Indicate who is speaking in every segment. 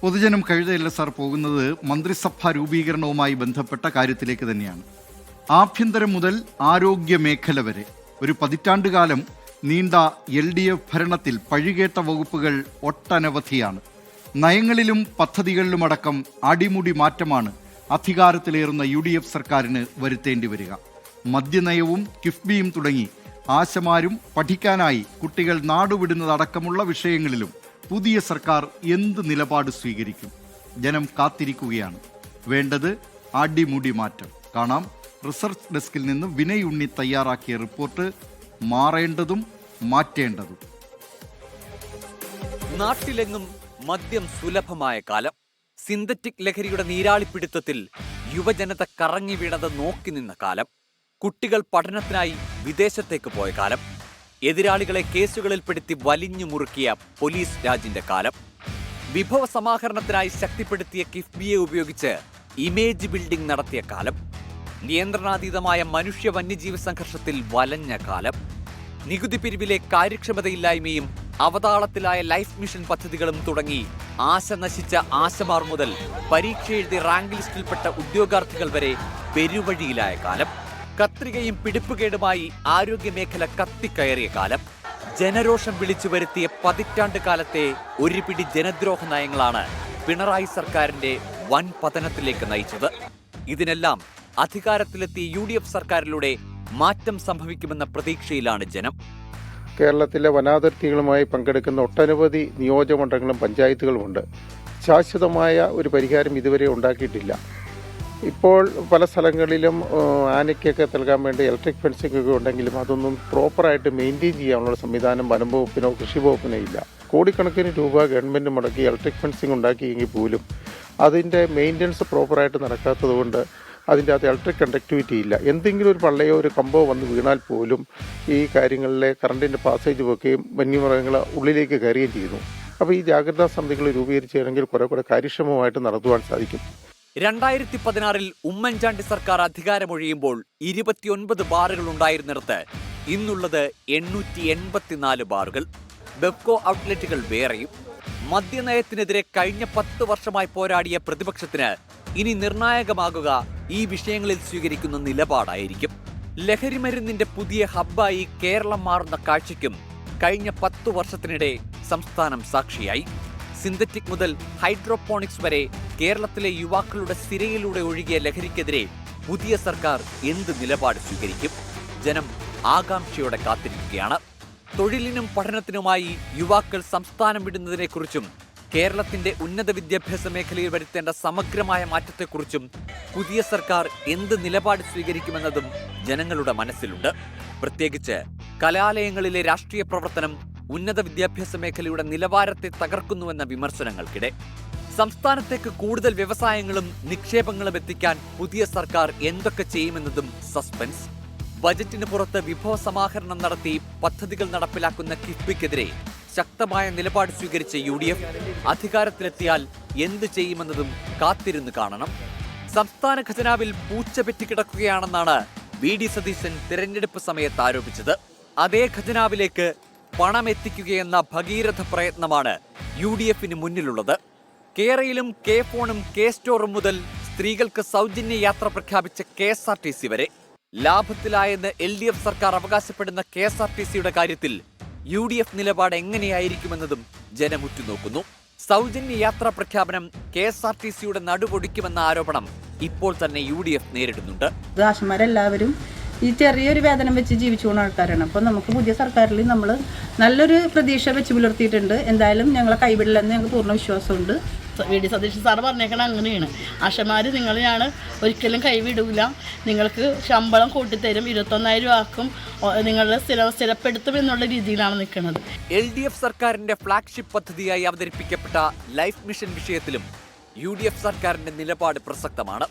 Speaker 1: പൊതുജനം കഴുതയല്ല സാർ പോകുന്നത് മന്ത്രിസഭാ രൂപീകരണവുമായി ബന്ധപ്പെട്ട കാര്യത്തിലേക്ക് തന്നെയാണ്. ആഭ്യന്തരം മുതൽ ആരോഗ്യ മേഖല വരെ ഒരു പതിറ്റാണ്ടുകാലം നീണ്ട LDF ഭരണത്തിൽ പഴികേട്ട വകുപ്പുകൾ ഒട്ടനവധിയാണ്. നയങ്ങളിലും പദ്ധതികളിലുമടക്കം അടിമുടി മാറ്റമാണ് അധികാരത്തിലേറുന്ന UDF സർക്കാരിന് വരുത്തേണ്ടി വരിക. മദ്യനയവും കിഫ്ബിയും തുടങ്ങി ആശമാരും പഠിക്കാനായി കുട്ടികൾ നാടുവിടുന്നതടക്കമുള്ള വിഷയങ്ങളിലും പുതിയ സർക്കാർ എന്ത് നിലപാട് സ്വീകരിക്കും? ജനം കാത്തിരിക്കുകയാണ്. വേണ്ടത് അടിമുടി മാറ്റം. കാണാം റിസർച്ച് ഡെസ്കിൽ നിന്ന് വിനയ് ഉണ്ണി തയ്യാറാക്കിയ റിപ്പോർട്ട്. മാറേണ്ടതും മാറ്റേണ്ടതും.
Speaker 2: നാട്ടിലെങ്ങും മദ്യം സുലഭമായ കാലം. സിന്തറ്റിക് ലഹരിയുടെ നീരാളിപ്പിടുത്തത്തിൽ യുവജനത കറങ്ങി വീണത് നോക്കി നിന്ന കാലം. കുട്ടികൾ പഠനത്തിനായി വിദേശത്തേക്ക് പോയ കാലം. എതിരാളികളെ കേസുകളിൽപ്പെടുത്തി വലിഞ്ഞു മുറുക്കിയ പോലീസ് രാജിന്റെ കാലം. വിഭവ സമാഹരണത്തിനായി ശക്തിപ്പെടുത്തിയ കിഫ്ബിയെ ഉപയോഗിച്ച് ഇമേജ് ബിൽഡിംഗ് നടത്തിയ കാലം. നിയന്ത്രണാതീതമായ മനുഷ്യ വന്യജീവി സംഘർഷത്തിൽ വലഞ്ഞ കാലം. നികുതി പിരിവിലെ കാര്യക്ഷമതയില്ലായ്മയും അവതാളത്തിലായ ലൈഫ് മിഷൻ പദ്ധതികളും തുടങ്ങി ആശ നശിച്ച ആശമാർ മുതൽ പരീക്ഷ എഴുതി റാങ്ക് ലിസ്റ്റിൽപ്പെട്ട ഉദ്യോഗാർത്ഥികൾ വരെ പെരുവഴിയിലായ കാലം. കത്രികയും പിടിപ്പുകേടുമായി ആരോഗ്യമേഖല കത്തിക്കയറിയ കാലം. ജനരോഷം വിളിച്ചു വരുത്തിയ പതിറ്റാണ്ട് കാലത്തെ ഒരു പിടി ജനദ്രോഹ നയങ്ങളാണ് പിണറായി സർക്കാരിന്റെ വൻ പതനത്തിലേക്ക് നയിച്ചത്. ഇതിനെല്ലാം അധികാരത്തിലെത്തിയ UDF സർക്കാരിലൂടെ മാറ്റം സംഭവിക്കുമെന്ന പ്രതീക്ഷയിലാണ് ജനം.
Speaker 3: കേരളത്തിലെ വനാതിർത്തികളുമായി പങ്കെടുക്കുന്ന ഒട്ടനവധി നിയോജകമണ്ഡലങ്ങളും പഞ്ചായത്തുകളുമുണ്ട്. ശാശ്വതമായ ഒരു പരിഹാരം ഇതുവരെ ഉണ്ടാക്കിയിട്ടില്ല. ഇപ്പോൾ പല സ്ഥലങ്ങളിലും ആനയ്ക്കൊക്കെ നൽകാൻ വേണ്ടി ഇലക്ട്രിക് ഫെൻസിംഗ് ഒക്കെ ഉണ്ടെങ്കിലും അതൊന്നും പ്രോപ്പറായിട്ട് മെയിൻറ്റെയിൻ ചെയ്യാനുള്ള സംവിധാനം വനം വകുപ്പിനോ കൃഷി വകുപ്പിനോ ഇല്ല. കോടിക്കണക്കിന് രൂപ ഗവൺമെൻറ് മുടക്കി ഇലക്ട്രിക് ഫെൻസിംഗ് ഉണ്ടാക്കിയെങ്കിൽ പോലും അതിൻ്റെ മെയിൻ്റനൻസ് പ്രോപ്പറായിട്ട് നടക്കാത്തത് കൊണ്ട് അതിൻ്റെ അകത്ത് ഇലക്ട്രിക് കണ്ടക്ടിവിറ്റി ഇല്ല. എന്തെങ്കിലും ഒരു പള്ളയോ ഒരു കമ്പോ വന്ന് വീണാൽ പോലും ഈ കാര്യങ്ങളിലെ കറണ്ടിൻ്റെ പാസേജ് വെക്കുകയും വന്യമൃഗങ്ങൾ ഉള്ളിലേക്ക് കയറുകയും ചെയ്യുന്നു. അപ്പോൾ ഈ ജാഗ്രതാ സമിതികൾ രൂപീകരിക്കുകയാണെങ്കിൽ കുറെ കാര്യക്ഷമമായിട്ട് നടത്തുവാൻ സാധിക്കും.
Speaker 2: 2016 ഉമ്മൻചാണ്ടി സർക്കാർ അധികാരമൊഴിയുമ്പോൾ 29 ബാറുകൾ ഉണ്ടായിരുന്നിടത്ത് ഇന്നുള്ളത് 884 ബാറുകൾ. ബെബ്കോ ഔട്ട്ലെറ്റുകൾ വേറെയും. മദ്യനയത്തിനെതിരെ കഴിഞ്ഞ 10 വർഷമായി പോരാടിയ പ്രതിപക്ഷത്തിന് ഇനി നിർണായകമാകുക ഈ വിഷയങ്ങളിൽ സ്വീകരിക്കുന്ന നിലപാടായിരിക്കും. ലഹരിമരുന്നിന്റെ പുതിയ ഹബ്ബായി കേരളം മാറുന്ന കാഴ്ചയ്ക്കും കഴിഞ്ഞ 10 വർഷത്തിനിടെ സംസ്ഥാനം സാക്ഷിയായി. സിന്തറ്റിക് മുതൽ ഹൈഡ്രോപോണിക്സ് വരെ കേരളത്തിലെ യുവാക്കളുടെ സിരയിലൂടെ ഒഴുകിയ ലഹരിക്കെതിരെ പുതിയ സർക്കാർ എന്ത് നിലപാട് സ്വീകരിക്കും? ജനം ആകാംക്ഷയോടെ കാത്തിരിക്കുകയാണ്. തൊഴിലിനും പഠനത്തിനുമായി യുവാക്കൾ സംസ്ഥാനം വിടുന്നതിനെക്കുറിച്ചും കേരളത്തിന്റെ ഉന്നത വിദ്യാഭ്യാസ മേഖലയിൽ വരുത്തേണ്ട സമഗ്രമായ മാറ്റത്തെക്കുറിച്ചും പുതിയ സർക്കാർ എന്ത് നിലപാട് സ്വീകരിക്കുമെന്നതും ജനങ്ങളുടെ മനസ്സിലുണ്ട്. പ്രത്യേകിച്ച് കലാലയങ്ങളിലെ രാഷ്ട്രീയ പ്രവർത്തനം ഉന്നത വിദ്യാഭ്യാസ മേഖലയുടെ നിലവാരത്തെ തകർക്കുന്നുവെന്ന വിമർശനങ്ങൾക്കിടെ സംസ്ഥാനത്തേക്ക് കൂടുതൽ വ്യവസായങ്ങളും നിക്ഷേപങ്ങളും എത്തിക്കാൻ പുതിയ സർക്കാർ എന്തൊക്കെ ചെയ്യുമെന്നതും സസ്പെൻസ്. ബജറ്റിന് പുറത്ത് വിഭവ സമാഹരണം നടത്തി പദ്ധതികൾ നടപ്പിലാക്കുന്ന കിഫ്ബിക്കെതിരെ ശക്തമായ നിലപാട് സ്വീകരിച്ച UDF അധികാരത്തിലെത്തിയാൽ എന്ത് ചെയ്യുമെന്നതും കാത്തിരുന്ന് കാണണം. സംസ്ഥാന ഖജനാവിൽ പൂച്ച പെറ്റിക്കിടക്കുകയാണെന്നാണ് VD സതീശൻ തിരഞ്ഞെടുപ്പ് സമയത്ത് ആരോപിച്ചത്. അതേ ഖജനാവിലേക്ക് പണം എത്തിക്കുകയെന്ന ഭഗീരഥ പ്രയത്നമാണ് UDFന് മുന്നിലുള്ളത്. കേരളയിലും K-ഫോണും K-സ്റ്റോറും മുതൽ സ്ത്രീകൾക്ക് സൗജന്യ യാത്ര പ്രഖ്യാപിച്ച KSRTC വരെ ലാഭത്തിലായെന്ന് LDF സർക്കാർ അവകാശപ്പെടുന്ന KSRTCയുടെ കാര്യത്തിൽ UDF നിലപാട് എങ്ങനെയായിരിക്കുമെന്നതും ജനം ഉറ്റുനോക്കുന്നു. സൗജന്യ യാത്രാ പ്രഖ്യാപനം KSRTCയുടെ നടുവൊടിക്കുമെന്ന ആരോപണം ഇപ്പോൾ തന്നെ UDF നേരിടുന്നുണ്ട്.
Speaker 4: ദാശന്മാരെല്ലാവരും ഈ ചെറിയൊരു വേതനം വെച്ച് ജീവിച്ചു പോകുന്ന ആൾക്കാരാണ്. അപ്പോൾ നമുക്ക് പുതിയ സർക്കാരിൽ നമ്മൾ നല്ലൊരു പ്രതീക്ഷ വെച്ച് പുലർത്തിയിട്ടുണ്ട്. എന്തായാലും ഞങ്ങളെ കൈവിടില്ലെന്ന് ഞങ്ങൾക്ക് പൂർണ്ണ വിശ്വാസമുണ്ട്.
Speaker 5: VD സതീശൻ സാറ് പറഞ്ഞേക്കണം അങ്ങനെയാണ്. ആശമാർ നിങ്ങളെയാണ് ഒരിക്കലും കൈവിടില്ല, നിങ്ങൾക്ക് ശമ്പളം കൂട്ടിത്തരും, 21,000 രൂപക്കും നിങ്ങളുടെ സ്ഥിരപ്പെടുത്തും എന്നുള്ള രീതിയിലാണ് നിൽക്കുന്നത്.
Speaker 2: LDF സർക്കാരിന്റെ ഫ്ലാഗ്ഷിപ്പ് പദ്ധതിയായി അവതരിപ്പിക്കപ്പെട്ട ലൈഫ് മിഷൻ വിഷയത്തിലും UDF സർക്കാരിന്റെ നിലപാട് പ്രസക്തമാണ്.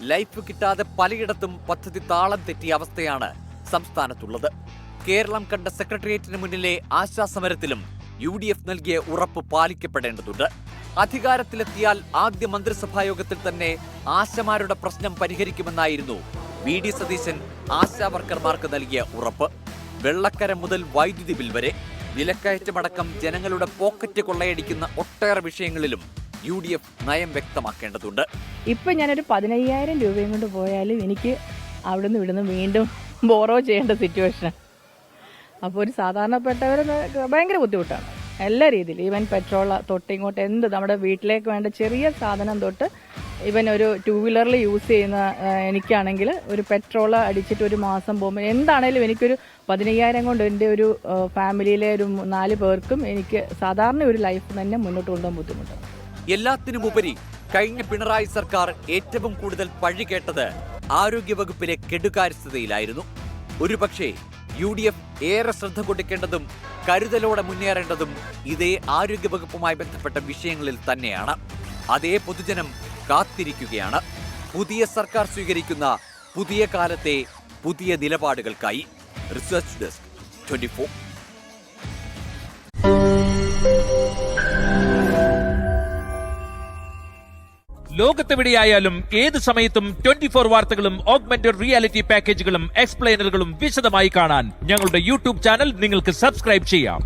Speaker 2: ലൈഫ് കിട്ടാതെ പലയിടത്തും പദ്ധതി താളം തെറ്റിയ അവസ്ഥയാണ് സംസ്ഥാനത്തുള്ളത്. കേരളം കണ്ട സെക്രട്ടേറിയറ്റിന് മുന്നിലെ ആശാസമരത്തിലും UDF നൽകിയ ഉറപ്പ് പാലിക്കപ്പെടേണ്ടതുണ്ട്. അധികാരത്തിലെത്തിയാൽ ആദ്യ മന്ത്രിസഭായോഗത്തിൽ തന്നെ ആശമാരുടെ പ്രശ്നം പരിഹരിക്കുമെന്നായിരുന്നു VD സതീശൻ ആശാവർക്കർമാർക്ക് നൽകിയ ഉറപ്പ്. വെള്ളക്കര മുതൽ വൈദ്യുതി ബിൽ വരെ വിലക്കയറ്റമടക്കം ജനങ്ങളുടെ പോക്കറ്റ് കൊള്ളയടിക്കുന്ന ഒട്ടേറെ വിഷയങ്ങളിലും UDF നയം വ്യക്തമാക്കേണ്ടതുണ്ട്.
Speaker 6: ഇപ്പം ഞാനൊരു 15,000 രൂപയും കൊണ്ട് പോയാലും എനിക്ക് അവിടുന്ന് ഇവിടുന്ന് വീണ്ടും ബോറോ ചെയ്യേണ്ട സിറ്റുവേഷൻ. അപ്പോൾ ഒരു സാധാരണപ്പെട്ടവർ ഭയങ്കര ബുദ്ധിമുട്ടാണ് എല്ലാ രീതിയിലും. ഈവൻ പെട്രോൾ തൊട്ട് ഇങ്ങോട്ട് എന്ത് നമ്മുടെ വീട്ടിലേക്ക് വേണ്ട ചെറിയ സാധനം തൊട്ട് ഇവൻ ഒരു 2 വീലറിൽ യൂസ് ചെയ്യുന്ന എനിക്കാണെങ്കിൽ ഒരു പെട്രോൾ അടിച്ചിട്ട് ഒരു മാസം പോകുമ്പോൾ എന്താണേലും എനിക്കൊരു 15,000 കൊണ്ട് എൻ്റെ ഒരു ഫാമിലിയിലെ ഒരു 4 പേർക്കും എനിക്ക് സാധാരണ ഒരു ലൈഫ് തന്നെ മുന്നോട്ട് കൊണ്ടുപോകാൻ ബുദ്ധിമുട്ടാണ്.
Speaker 2: എല്ലാത്തിനുമുപരി കഴിഞ്ഞ പിണറായി സർക്കാർ ഏറ്റവും കൂടുതൽ പഴി കേട്ടത് ആരോഗ്യവകുപ്പിലെ കെടുകാര്യസ്ഥതയിലായിരുന്നു. ഒരുപക്ഷേ UDF ഏറെ ശ്രദ്ധ കൊടുക്കേണ്ടതും കരുതലോടെ മുന്നേറേണ്ടതും ഇതേ ആരോഗ്യവകുപ്പുമായി ബന്ധപ്പെട്ട വിഷയങ്ങളിൽ തന്നെയാണ്. അതേ പൊതുജനം കാത്തിരിക്കുകയാണ് പുതിയ സർക്കാർ സ്വീകരിക്കുന്ന പുതിയ കാലത്തെ പുതിയ നിലപാടുകൾക്കായി. Research desk 24.
Speaker 7: ലോകത്തെവിടെയായാലും ഏത് സമയത്തും 24 വാർത്തകളും ഓഗ്മെന്റഡ് റിയാലിറ്റി പാക്കേജുകളും എക്സ്പ്ലെയിനറുകളും വിശദമായി കാണാൻ ഞങ്ങളുടെ YouTube ചാനൽ നിങ്ങൾക്ക് സബ്സ്ക്രൈബ് ചെയ്യാം.